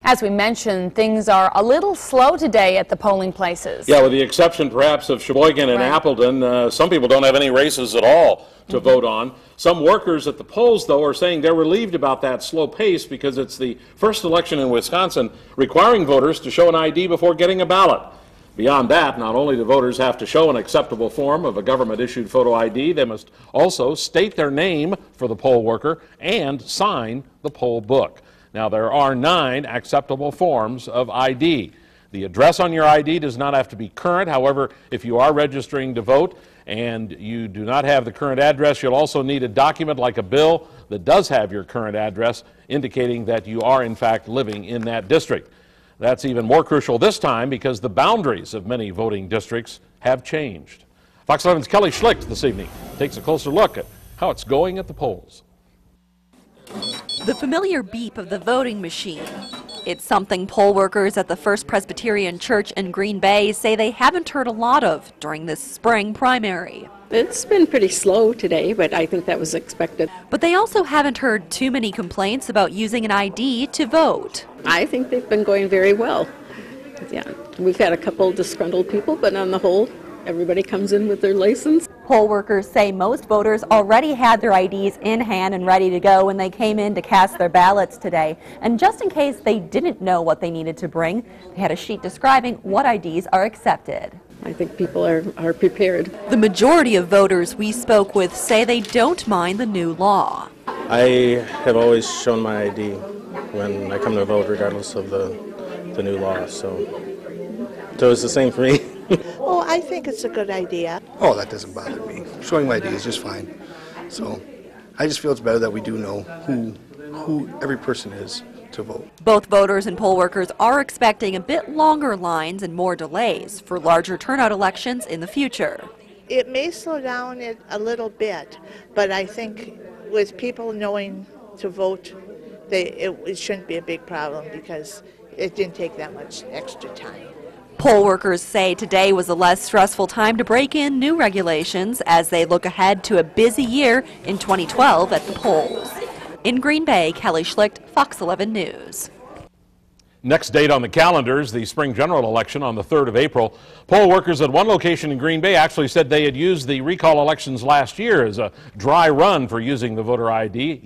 As we mentioned, things are a little slow today at the polling places. Yeah, with the exception perhaps of Sheboygan and Appleton, some people don't have any races at all to vote on. Some workers at the polls, though, are saying they're relieved about that slow pace because it's the first election in Wisconsin requiring voters to show an ID before getting a ballot. Beyond that, not only do voters have to show an acceptable form of a government-issued photo ID, they must also state their name for the poll worker and sign the poll book. Now, there are 9 acceptable forms of ID. The address on your ID does not have to be current. However, if you are registering to vote and you do not have the current address, you'll also need a document like a bill that does have your current address, indicating that you are in fact living in that district. That's even more crucial this time because the boundaries of many voting districts have changed. Fox 11's Kelly Schlicht this evening takes a closer look at how it's going at the polls. The familiar beep of the voting machine. It's something poll workers at the First Presbyterian Church in Green Bay say they haven't heard a lot of during this spring primary. It's been pretty slow today, but I think that was expected. But they also haven't heard too many complaints about using an ID to vote. I think they've been going very well. Yeah, we've had a couple disgruntled people, but on the whole, everybody comes in with their license. Poll workers say most voters already had their IDs in hand and ready to go when they came in to cast their ballots today. And just in case they didn't know what they needed to bring, they had a sheet describing what IDs are accepted. I think people are prepared. The majority of voters we spoke with say they don't mind the new law. I have always shown my ID when I come to vote, regardless of the new law, so it's the same for me. Oh, I think it's a good idea. Oh, that doesn't bother me. Showing my ID is just fine. So I just feel it's better that we do know who every person is to vote. Both voters and poll workers are expecting a bit longer lines and more delays for larger turnout elections in the future. It may slow down it a little bit, but I think with people knowing to vote, it shouldn't be a big problem because it didn't take that much extra time. Poll workers say today was a less stressful time to break in new regulations as they look ahead to a busy year in 2012 at the polls. In Green Bay, Kelly Schlicht, Fox 11 News. Next date on the calendar is the spring general election on the 3rd of April. Poll workers at one location in Green Bay actually said they had used the recall elections last year as a dry run for using the voter ID.